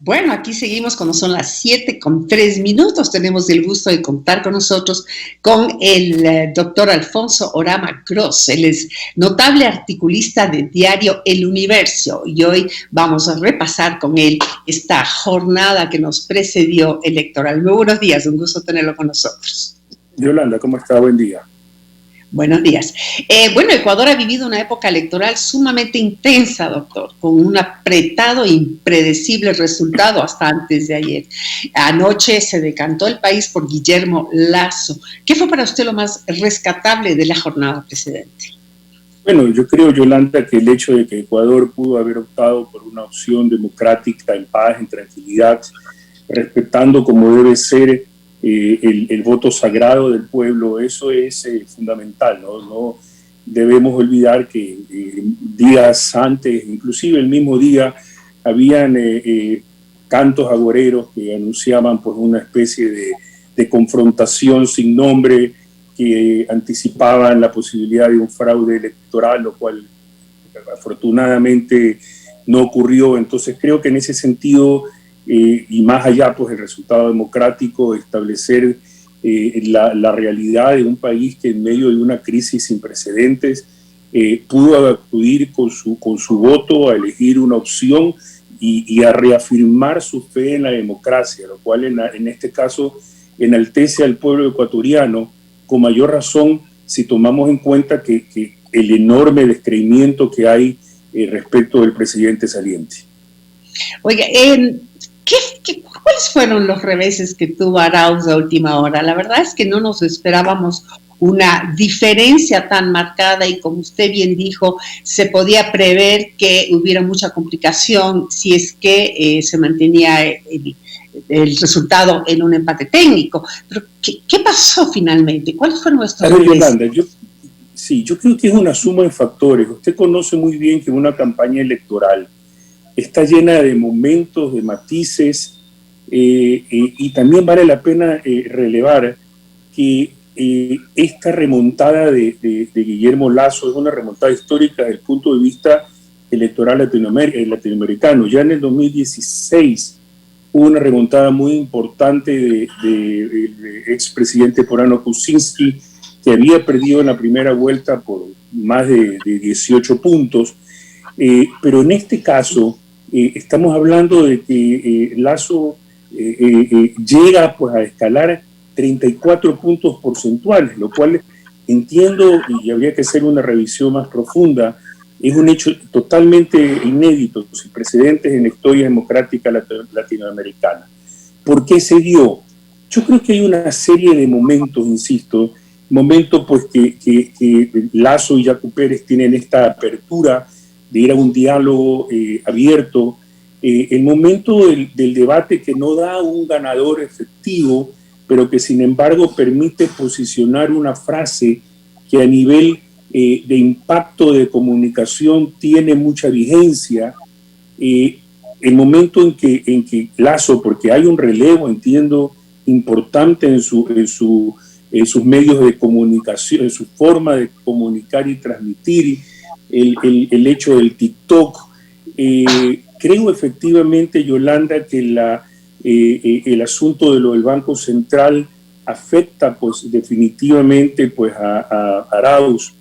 Bueno, aquí seguimos cuando son las 7:03. Tenemos el gusto de contar con nosotros con el doctor Alfonso Orama Gross. Él es notable articulista de diario El Universo y hoy vamos a repasar con él esta jornada que nos precedió electoral. Muy buenos días, un gusto tenerlo con nosotros. Yolanda, ¿cómo está? Buen día. Buenos días. Ecuador ha vivido una época electoral sumamente intensa, doctor, con un apretado e impredecible resultado hasta antes de ayer. Anoche se decantó el país por Guillermo Lasso. ¿Qué fue para usted lo más rescatable de la jornada, presidente? Bueno, yo creo, Yolanda, que el hecho de que Ecuador pudo haber optado por una opción democrática en paz, en tranquilidad, respetando como debe ser el voto sagrado del pueblo, eso es fundamental, ¿no? No debemos olvidar que días antes, inclusive el mismo día, habían cantos agoreros que anunciaban pues, una especie de confrontación sin nombre, que anticipaban la posibilidad de un fraude electoral, lo cual afortunadamente no ocurrió. Entonces creo que en ese sentido, y más allá pues el resultado democrático, establecer la realidad de un país que en medio de una crisis sin precedentes pudo acudir con su voto a elegir una opción y a reafirmar su fe en la democracia, lo cual en este caso enaltece al pueblo ecuatoriano, con mayor razón si tomamos en cuenta que el enorme descreimiento que hay respecto del presidente saliente. Oiga, ¿cuáles fueron los reveses que tuvo Arauz a última hora? La verdad es que no nos esperábamos una diferencia tan marcada y, como usted bien dijo, se podía prever que hubiera mucha complicación si es que se mantenía el resultado en un empate técnico. Pero, ¿qué pasó finalmente? ¿Cuáles fueron nuestros reveses? Yolanda, yo creo que es una suma de factores. Usted conoce muy bien que una campaña electoral está llena de momentos, de matices, y también vale la pena relevar que esta remontada de Guillermo Lasso es una remontada histórica desde el punto de vista electoral latinoamericano. Ya en el 2016 hubo una remontada muy importante del expresidente Porano Kuczynski, que había perdido en la primera vuelta por más de 18 puntos, pero en este caso estamos hablando de que Lasso llega pues, a escalar 34 puntos porcentuales, lo cual entiendo, y habría que hacer una revisión más profunda, es un hecho totalmente inédito, sin precedentes en la historia democrática latinoamericana. ¿Por qué se dio? Yo creo que hay una serie de momentos, insisto, momentos pues, que Lasso y Yacu Pérez tienen esta apertura de ir a un diálogo abierto, el momento del debate que no da un ganador efectivo, pero que sin embargo permite posicionar una frase que a nivel de impacto de comunicación tiene mucha vigencia. El momento en que Lasso, porque hay un relevo, entiendo, importante en sus medios de comunicación, en su forma de comunicar y transmitir, el hecho del TikTok. Creo efectivamente, Yolanda, que el asunto de lo del Banco Central afecta pues, definitivamente pues, a Arauz.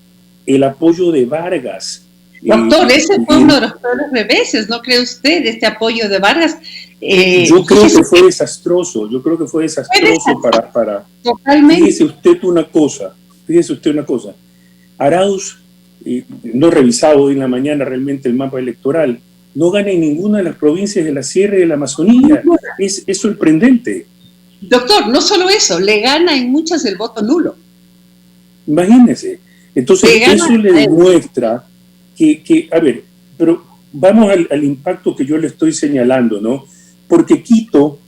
El apoyo de Vargas. Doctor, ese fue uno de los peores reveses, ¿no cree usted? Este apoyo de Vargas. Yo creo que fue desastroso. Para Totalmente. Fíjese usted una cosa. Arauz, no he revisado hoy en la mañana realmente el mapa electoral, no gana en ninguna de las provincias de la Sierra y de la Amazonía. Es sorprendente. Doctor, no solo eso, le gana en muchas el voto nulo. Imagínese. Entonces, eso le demuestra que, a ver, pero vamos al impacto que yo le estoy señalando, ¿no? Porque Quito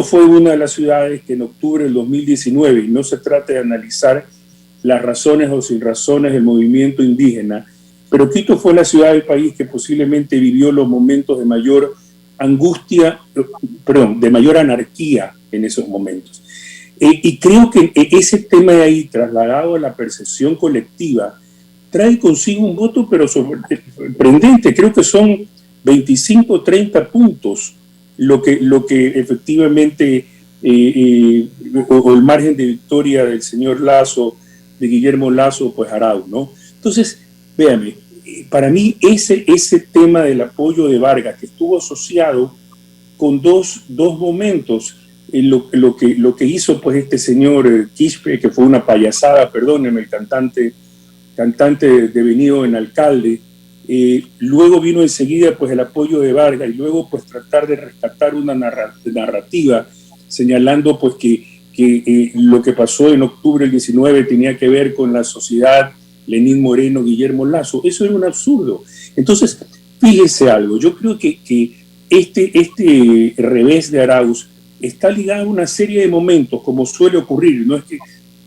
fue una de las ciudades que en octubre del 2019, y no se trata de analizar las razones o sin razones del movimiento indígena, pero Quito fue la ciudad del país que posiblemente vivió los momentos de mayor angustia, de mayor anarquía en esos momentos. Y creo que ese tema de ahí, trasladado a la percepción colectiva, trae consigo un voto, pero sorprendente. Creo que son 25 o 30 puntos lo que efectivamente, o el margen de victoria del señor Lasso, de Guillermo Lasso, pues Arauz, ¿no? Entonces, véanme, para mí ese tema del apoyo de Vargas, que estuvo asociado con dos momentos, lo que hizo pues este señor Quispe, que fue una payasada, perdónenme, el cantante devenido en alcalde, luego vino enseguida pues el apoyo de Vargas y luego pues tratar de rescatar una narrativa señalando pues que lo que pasó en octubre del 19 tenía que ver con la sociedad Lenín Moreno, Guillermo Lasso. Eso era un absurdo. Entonces, fíjese algo, yo creo que este revés de Arauz está ligado a una serie de momentos, como suele ocurrir. No es que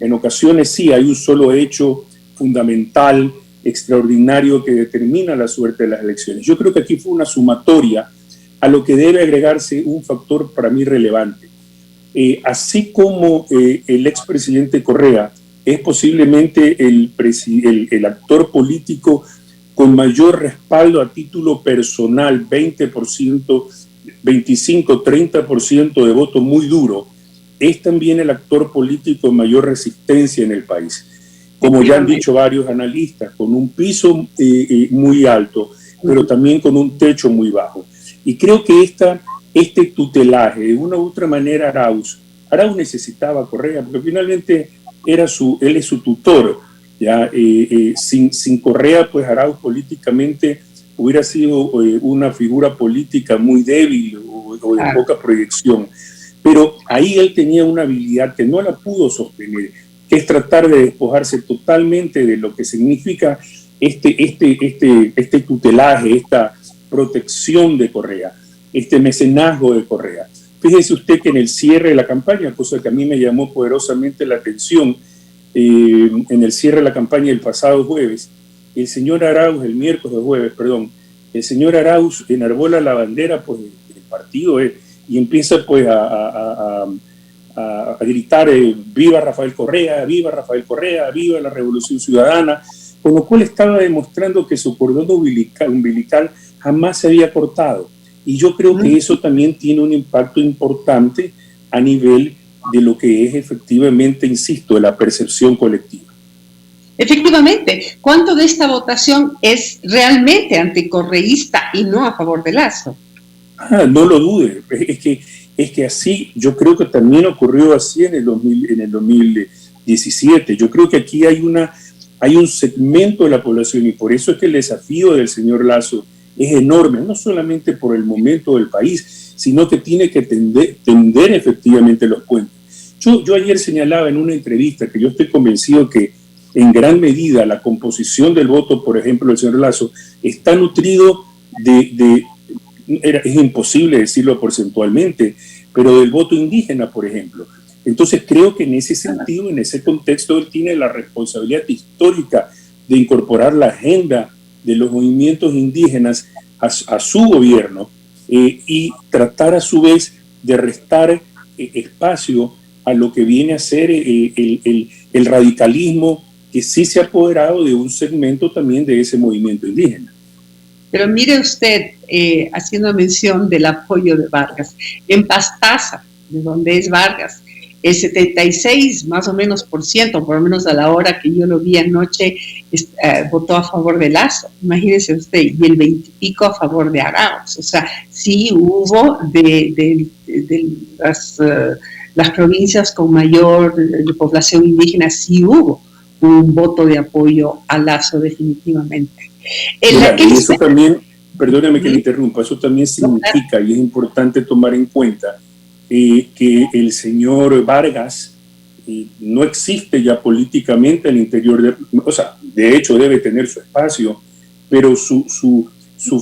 en ocasiones sí hay un solo hecho fundamental, extraordinario, que determina la suerte de las elecciones. Yo creo que aquí fue una sumatoria a lo que debe agregarse un factor para mí relevante. Así como el expresidente Correa es posiblemente el actor político con mayor respaldo a título personal, 20%, 25, 30% de voto muy duro, es también el actor político con mayor resistencia en el país. Como ya han dicho varios analistas, con un piso muy alto, pero también con un techo muy bajo. Y creo que este tutelaje, de una u otra manera, Arauz necesitaba a Correa, porque finalmente él es su tutor. ¿Ya? Sin Correa, pues Arauz políticamente hubiera sido una figura política muy débil o de poca proyección. Pero ahí él tenía una habilidad que no la pudo sostener, que es tratar de despojarse totalmente de lo que significa este tutelaje, esta protección de Correa, este mecenazgo de Correa. Fíjese usted que en el cierre de la campaña, cosa que a mí me llamó poderosamente la atención, en el cierre de la campaña del pasado jueves, el señor Arauz, el señor Arauz enarbola la bandera pues, del partido y empieza pues a gritar viva Rafael Correa, viva Rafael Correa, viva la Revolución Ciudadana, con lo cual estaba demostrando que su cordón umbilical jamás se había cortado. Y yo creo que eso también tiene un impacto importante a nivel de lo que es efectivamente, insisto, de la percepción colectiva. Efectivamente, ¿cuánto de esta votación es realmente anticorreísta y no a favor de Lasso? No lo dude, es que así, yo creo que también ocurrió así en el 2017. Yo creo que aquí hay un segmento de la población, y por eso es que el desafío del señor Lasso es enorme, no solamente por el momento del país, sino que tiene que tender efectivamente los puentes. Yo ayer señalaba en una entrevista que yo estoy convencido que en gran medida la composición del voto, por ejemplo, del señor Lasso, está nutrido es imposible decirlo porcentualmente, pero del voto indígena, por ejemplo. Entonces creo que en ese sentido, en ese contexto, él tiene la responsabilidad histórica de incorporar la agenda de los movimientos indígenas a su gobierno y tratar a su vez de restar espacio a lo que viene a ser el radicalismo que sí se ha apoderado de un segmento también de ese movimiento indígena. Pero mire usted, haciendo mención del apoyo de Vargas, en Pastaza, de donde es Vargas, el 76 más o menos por lo menos a la hora que yo lo vi anoche, votó a favor de Lasso, imagínese usted, y el 20 y pico a favor de Arauz. O sea, sí hubo de las provincias con mayor población indígena, sí hubo un voto de apoyo a Lasso definitivamente. Y eso también, perdóname que le interrumpa, eso también significa, y es importante tomar en cuenta, que el señor Vargas no existe ya políticamente al interior o sea, de hecho debe tener su espacio, pero su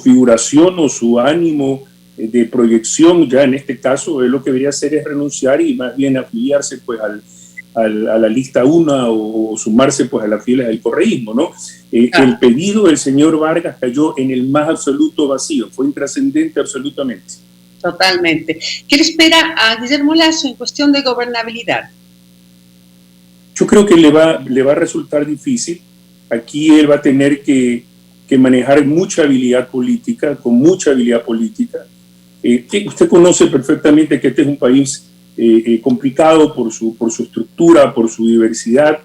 figuración o su ánimo de proyección ya en este caso él lo que debería hacer es renunciar y más bien afiliarse pues a la lista 1 o sumarse pues a las filas del correísmo, ¿no? El pedido del señor Vargas cayó en el más absoluto vacío, fue intrascendente absolutamente. Totalmente. ¿Qué le espera a Guillermo Lasso en cuestión de gobernabilidad? Yo creo que le va a resultar difícil. Aquí él va a tener que manejar mucha habilidad política, con mucha habilidad política. que usted conoce perfectamente que este es un país complicado por su estructura, por su diversidad,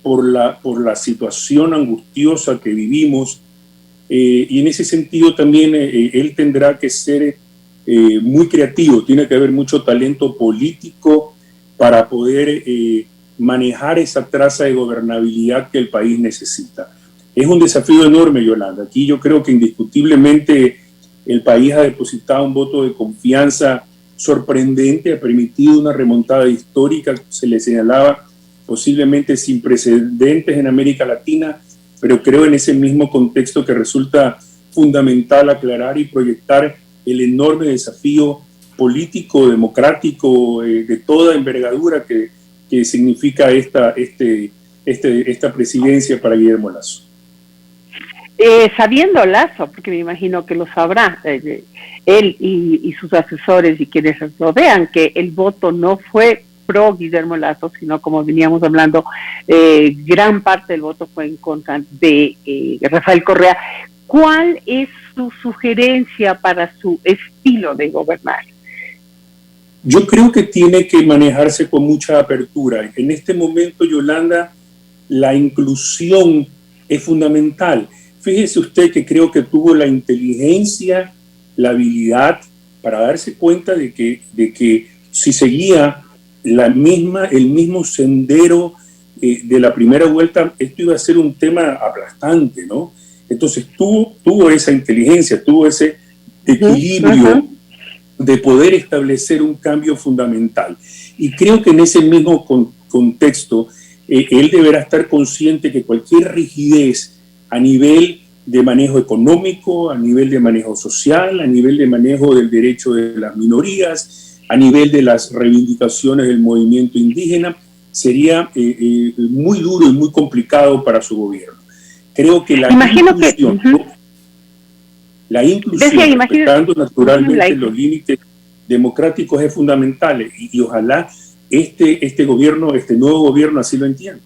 por la situación angustiosa que vivimos, y en ese sentido también él tendrá que ser muy creativo, tiene que haber mucho talento político para poder manejar esa traza de gobernabilidad que el país necesita. Es un desafío enorme, Yolanda. Aquí yo creo que indiscutiblemente el país ha depositado un voto de confianza sorprendente, ha permitido una remontada histórica, se le señalaba, posiblemente sin precedentes en América Latina, pero creo en ese mismo contexto que resulta fundamental aclarar y proyectar el enorme desafío político, democrático, de toda envergadura que significa esta presidencia para Guillermo Lasso. Sabiendo Lasso, porque me imagino que lo sabrá, él y sus asesores y quienes rodean, que el voto no fue pro Guillermo Lasso, sino como veníamos hablando, gran parte del voto fue en contra de Rafael Correa. ¿Cuál es su sugerencia para su estilo de gobernar? Yo creo que tiene que manejarse con mucha apertura. En este momento, Yolanda, la inclusión es fundamental. Fíjese usted que creo que tuvo la inteligencia, la habilidad para darse cuenta de que si seguía el mismo sendero de la primera vuelta, esto iba a ser un tema aplastante, ¿no? Entonces tuvo esa inteligencia, tuvo ese equilibrio de poder establecer un cambio fundamental. Y creo que en ese mismo contexto, él deberá estar consciente que cualquier rigidez a nivel de manejo económico, a nivel de manejo social, a nivel de manejo del derecho de las minorías, a nivel de las reivindicaciones del movimiento indígena, sería muy duro y muy complicado para su gobierno. Creo que la inclusión, respetando naturalmente los límites democráticos, es fundamental, y ojalá este nuevo gobierno así lo entienda.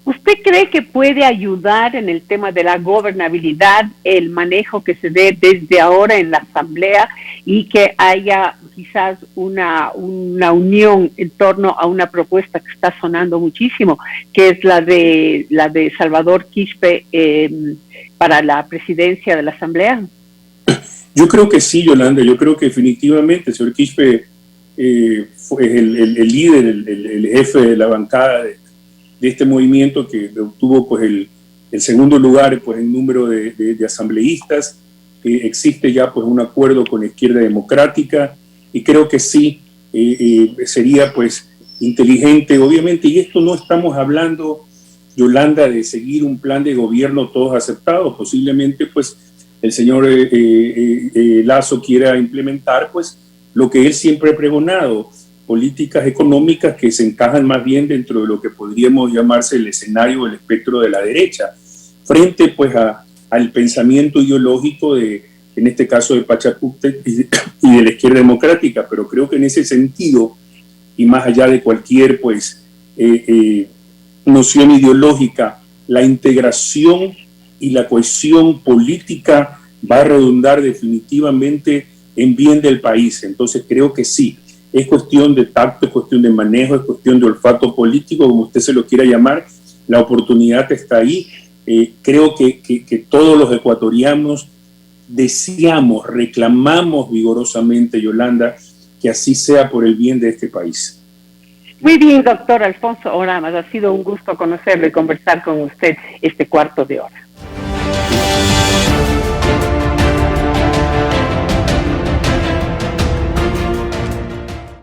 ¿Usted cree que puede ayudar en el tema de la gobernabilidad el manejo que se dé desde ahora en la Asamblea y que haya quizás una unión en torno a una propuesta que está sonando muchísimo, que es la de Salvador Quispe para la presidencia de la Asamblea? Yo creo que sí, Yolanda. Yo creo que definitivamente el señor Quispe fue el líder, el jefe de la bancada de este movimiento que obtuvo pues el segundo lugar pues en número de asambleístas. Existe ya pues un acuerdo con la izquierda democrática y creo que sí sería pues inteligente, obviamente, y esto no estamos hablando, Yolanda, de seguir un plan de gobierno todos aceptados. Posiblemente pues el señor Lasso quiera implementar pues lo que él siempre ha pregonado, políticas económicas que se encajan más bien dentro de lo que podríamos llamarse el escenario o el espectro de la derecha, frente pues al pensamiento ideológico en este caso de Pachacútec y de la izquierda democrática. Pero creo que en ese sentido, y más allá de cualquier pues noción ideológica, la integración y la cohesión política va a redundar definitivamente en bien del país. Entonces creo que sí. Es cuestión de tacto, es cuestión de manejo, es cuestión de olfato político, como usted se lo quiera llamar. La oportunidad está ahí. Creo que todos los ecuatorianos deseamos, reclamamos vigorosamente, Yolanda, que así sea por el bien de este país. Muy bien, doctor Alfonso Oramas. Ha sido un gusto conocerlo y conversar con usted este cuarto de hora.